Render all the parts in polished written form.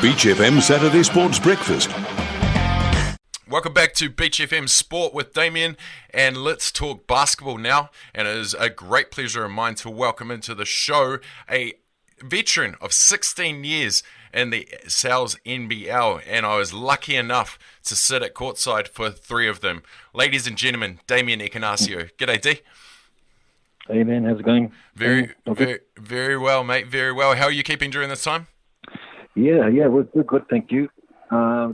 Beach FM Saturday Sports Breakfast. Welcome back to Beach FM Sport with Damien, and let's talk basketball now. And it is a great pleasure of mine to welcome into the show a veteran of 16 years in the Sal's NBL, and I was lucky enough to sit at courtside for 3 of them. Ladies and gentlemen, Damien Ekenasio. G'day, D. Hey man, how's it going? Very well, mate. Very well. How are you keeping during this time? Yeah, we're good, thank you.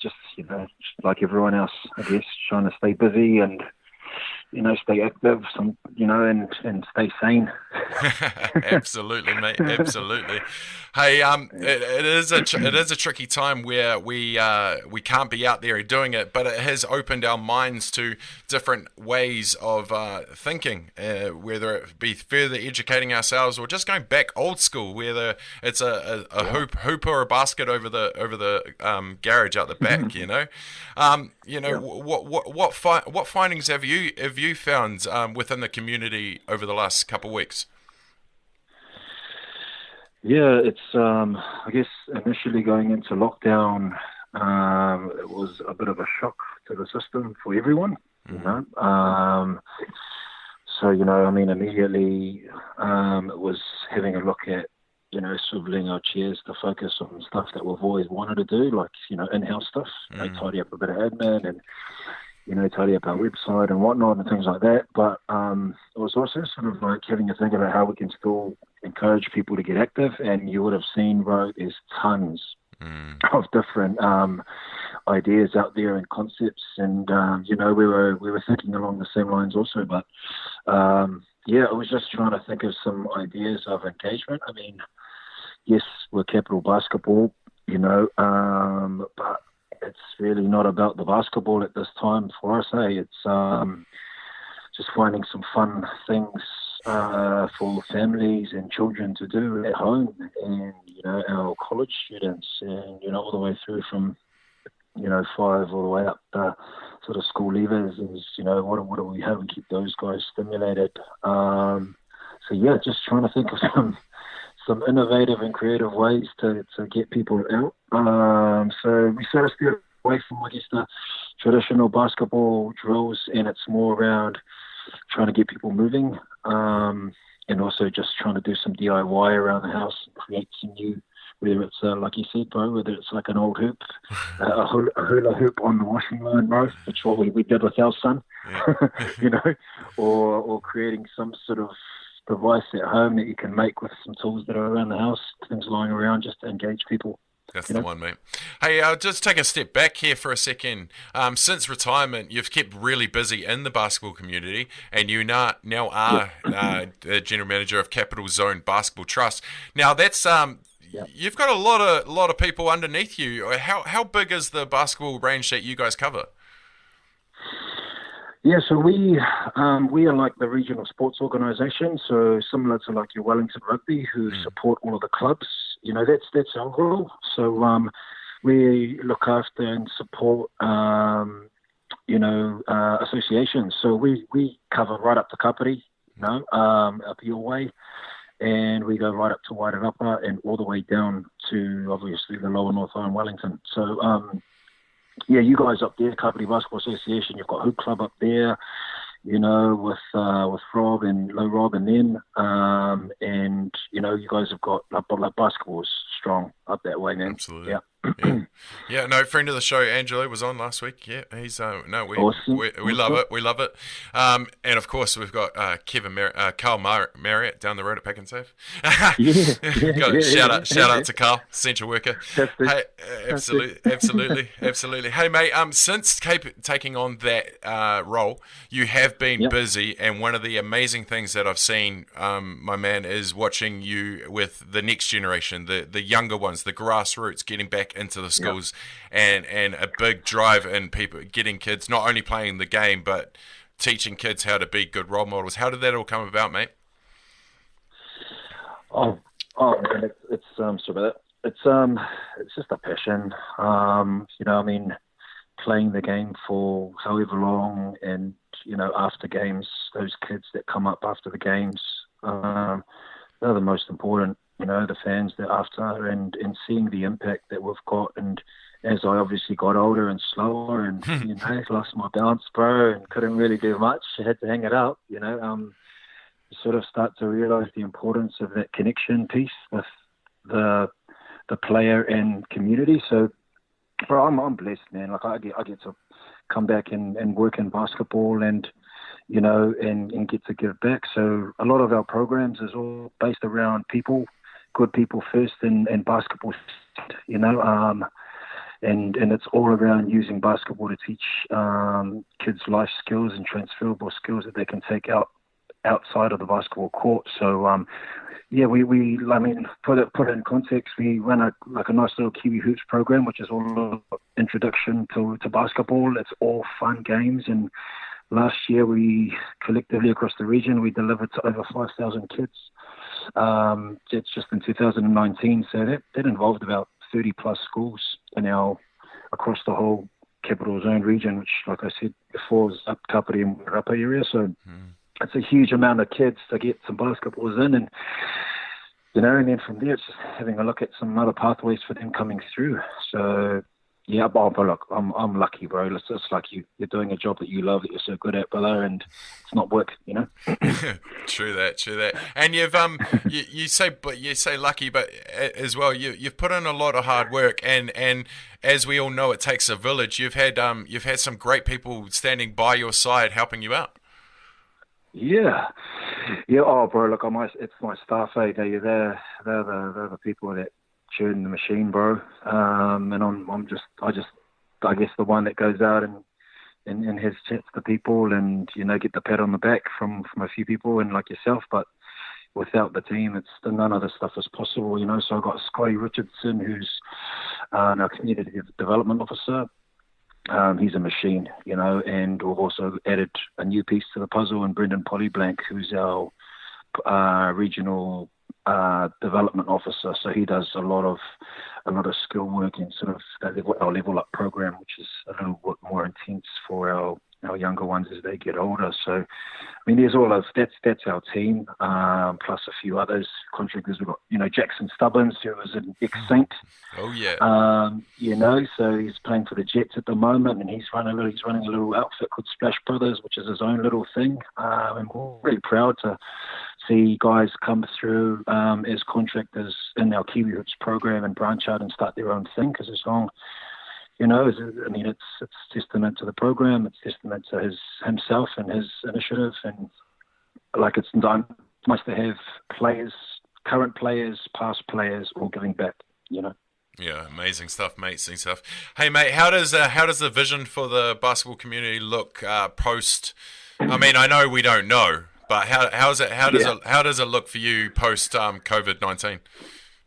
Just like everyone else, I guess, trying to stay busy and stay active, and stay sane. Absolutely, mate. Absolutely. Hey, it is a tricky time where we can't be out there doing it, but it has opened our minds to different ways of thinking, whether it be further educating ourselves or just going back old school, whether it's a hoop or a basket over the garage out the back. What findings have you found within the community over the last couple of weeks? Yeah, it's I guess initially going into lockdown, it was a bit of a shock to the system for everyone. Immediately it was having a look at swiveling our chairs to focus on stuff that we've always wanted to do, like in-house stuff, tidy up a bit of admin and tidy up our website and whatnot and things like that. But it was also sort of like having a think about how we can still encourage people to get active. And you would have seen, bro, there's tons of different ideas out there and concepts. And, we were thinking along the same lines also. But, I was just trying to think of some ideas of engagement. I mean, yes, we're Capital Basketball, but it's really not about the basketball at this time for us, eh? It's just finding some fun things for families and children to do at home, and our college students, and all the way through from 5 all the way up to sort of school leavers is what do we have and keep those guys stimulated. Just trying to think of some innovative and creative ways to get people out. So we sort of steer away from, I guess, the traditional basketball drills, and it's more around trying to get people moving, and also just trying to do some DIY around the house and create some new, whether it's, like you said, bro, whether it's like an old hoop, a hula hoop on the washing line, bro, which is what we did with our son, or creating some sort of device at home that you can make with some tools that are around the house, things lying around, just to engage people. That's the one, mate. Hey, I'll just take a step back here for a second. Since retirement, you've kept really busy in the basketball community, and you now are the general manager of Capital Zone Basketball Trust. Now, that's you've got a lot of people underneath you. How big is the basketball range that you guys cover? Yeah, so we are like the regional sports organisation, so similar to like your Wellington Rugby, who support all of the clubs. That's our role. So we look after and support associations. So we cover right up to Kapiti, up your way, and we go right up to Wairarapa and all the way down to obviously the lower North Island, Wellington. So you guys up there, Kapiti Basketball Association, you've got Hoop Club up there, with Rob and Low Rob and them, and you guys have got like basketball's strong up that way, man. Absolutely. Yeah. No, friend of the show, Angelo, was on last week. Yeah, he's awesome. We love it. We love it. And of course we've got Carl Marriott down the road at Pack and Save. Shout out to Carl, essential worker. Hey, absolutely. Hey mate, since taking on that role, you have been busy, and one of the amazing things that I've seen, my man, is watching you with the next generation, the younger ones, the grassroots, getting back into the schools, and a big drive in people getting kids not only playing the game but teaching kids how to be good role models. How did that all come about, mate? Oh man, it's just a passion. Playing the game for however long, and after games, those kids that come up after the games, they're the most important the fans thereafter, and seeing the impact that we've got. And as I obviously got older and slower, and lost my balance, bro, and couldn't really do much, I had to hang it up. You sort of start to realise the importance of that connection piece with the player and community. So, bro, I'm blessed, man. Like I get to come back and work in basketball, and and get to give back. So a lot of our programs is all based around people, good people first, and basketball, and it's all around using basketball to teach kids life skills and transferable skills that they can take outside of the basketball court. So put it in context, we run a nice little Kiwi Hoops program, which is all about introduction to basketball. It's all fun games, and last year we collectively across the region we delivered to over 5,000 kids. It's just in 2019, so that involved about 30 plus schools across the whole capital zone region, which, like I said before, is up Kapiti and Rapa area. So it's a huge amount of kids to get some basketballs in, and and then from there it's just having a look at some other pathways for them coming through. So yeah, but look, I'm lucky, bro. It's just like you're doing a job that you love, that you're so good at, brother, and it's not work, True that. And you've you say lucky, but as well you've put in a lot of hard work, and as we all know, it takes a village. You've had some great people standing by your side, helping you out. Yeah. Oh, bro, look, it's my staff. They're the people that churn the machine, bro. And I guess the one that goes out and has chats to people, and get the pat on the back from a few people, and like yourself. But without the team, none of this stuff is possible. So I've got Scotty Richardson, who's our community development officer. He's a machine, and we've also added a new piece to the puzzle, and Brendan Polyblank, who's our regional development officer. So he does a lot of skill work in sort of our level up program, which is a little bit more intense for our younger ones as they get older. So, there's all of that's our team, plus a few others contributors. We've got, Jackson Stubbins, who is an ex-Saint. Oh yeah. So he's playing for the Jets at the moment, and he's running a little outfit called Splash Brothers, which is his own little thing. And we're really proud to see guys come through as contractors in our Kiwi Hoops program and branch out and start their own thing, because as long it's testament to the program. It's testament to himself and his initiative, and it's nice to have players, current players, past players, all giving back. Yeah, amazing stuff, mate. Hey, mate, how does the vision for the basketball community look post? I know we don't know, but how does it look for you post COVID-19,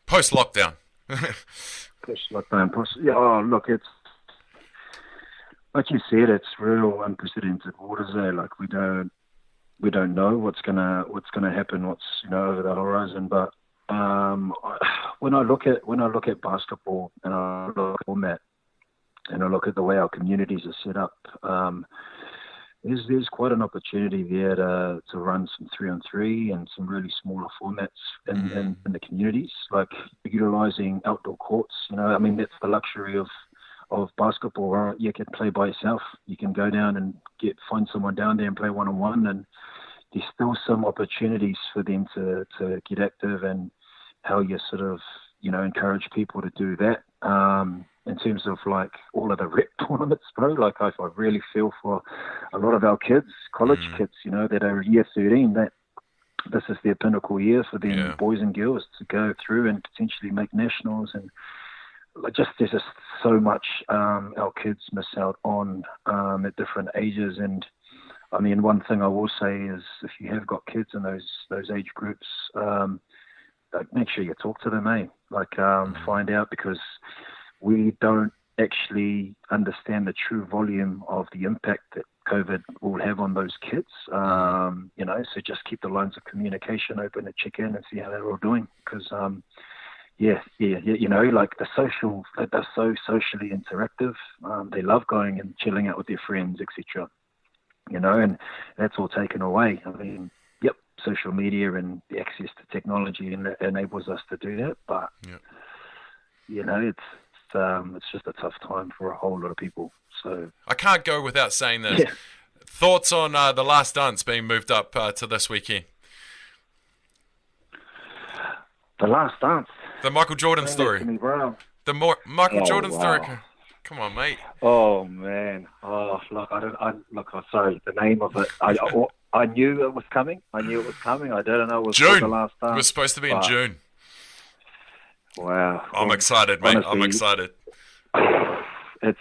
post lockdown? Post lockdown, look, it's like you said, it's real unprecedented waters there. Like we don't know what's gonna happen, what's over the horizon. But when I look at basketball, and I look at format, and I look at the way our communities are set up, there's quite an opportunity there to run some 3-on-3 and some really smaller formats in the communities, like utilising outdoor courts. That's the luxury of basketball, right? You can play by yourself. You can go down and find someone down there and play one-on-one, and there's still some opportunities for them to get active, and how you sort of, encourage people to do that. In terms of all of the rep tournaments, bro, I really feel for a lot of our kids, college kids, that are year 13, that this is their pinnacle year for them, boys and girls, to go through and potentially make nationals. And there's just so much our kids miss out on at different ages. And one thing I will say is, if you have got kids in those age groups, make sure you talk to them, find out, because we don't actually understand the true volume of the impact that COVID will have on those kids. So just keep the lines of communication open and check in and see how they're all doing, because they're so socially interactive. They love going and chilling out with their friends, etc. And that's all taken away. social media and the access to technology enables us to do that. But it's just a tough time for a whole lot of people. So I can't go without saying this. Yeah. Thoughts on The Last Dance being moved up to this weekend? The Last Dance. The Michael Jordan story. To me, bro. Michael Jordan story. Wow. Come on, mate. Oh man. Oh, look, I'm sorry. The name of it. I knew it was coming. I didn't know it was June. The Last Dance. It was supposed to be in June. Wow. I'm excited, mate. Honestly, I'm excited. It's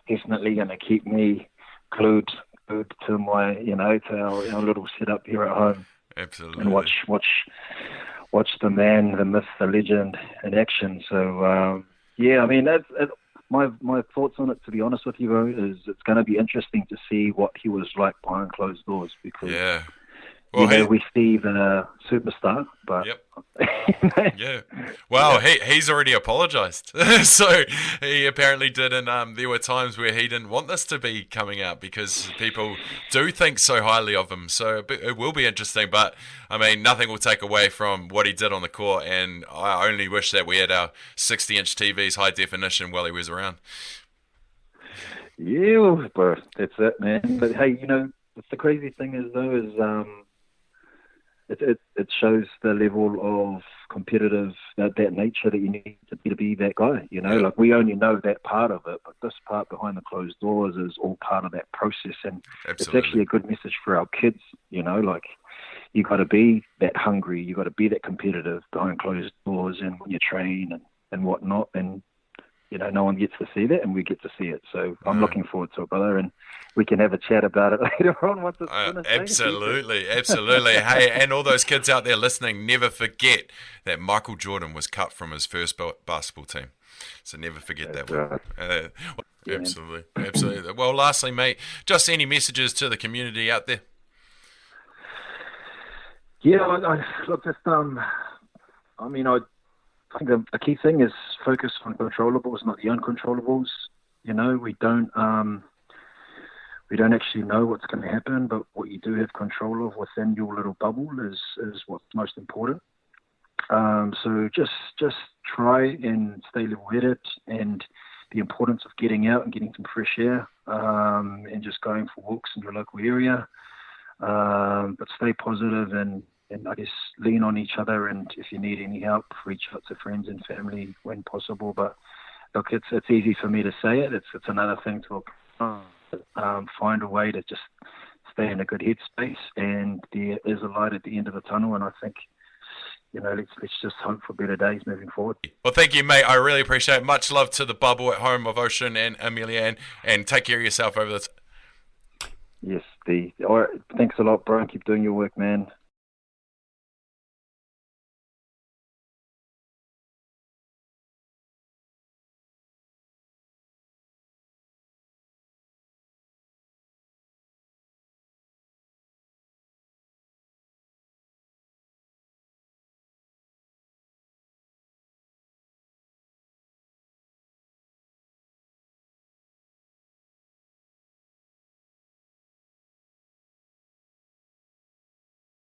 definitely going to keep me glued to my, to our little setup here at home. Absolutely. And watch the man, the myth, the legend in action. So I mean, my thoughts on it, to be honest with you, bro, is it's going to be interesting to see what he was like behind closed doors, because well, we see the superstar, but yeah. Well, he's already apologized. So he apparently did, and there were times where he didn't want this to be coming out because people do think so highly of him. So it will be interesting, but I mean, nothing will take away from what he did on the court, and I only wish that we had our 60-inch TVs high definition while he was around. Yeah, bro, that's it, man. But hey, the crazy thing is it shows the level of competitive, that nature that you need to be that guy, like we only know that part of it, but this part behind the closed doors is all part of that process. And It's actually a good message for our kids, like you got to be that hungry, you got to be that competitive behind closed doors and when you train and whatnot. And no one gets to see that, and we get to see it. So I'm looking forward to it, brother, and we can have a chat about it later on once it's finished. Absolutely. Hey, and all those kids out there listening, never forget that Michael Jordan was cut from his first basketball team. So never forget that one. Absolutely. Well, lastly, mate, just any messages to the community out there? Yeah, I think the key thing is focus on controllables, not the uncontrollables. We don't actually know what's going to happen, but what you do have control of within your little bubble is what's most important. So just try and stay level-headed, and the importance of getting out and getting some fresh air, and just going for walks in your local area. But stay positive and I guess lean on each other, and if you need any help, reach out to friends and family when possible. But look, it's easy for me to say it. It's another thing to find a way to just stay in a good headspace, and there is a light at the end of the tunnel. And I think, let's just hope for better days moving forward. Well, thank you, mate. I really appreciate it. Much love to the bubble at home of Ocean and Amelia, and take care of yourself over this. Yes, all right, thanks a lot, bro. Keep doing your work, man.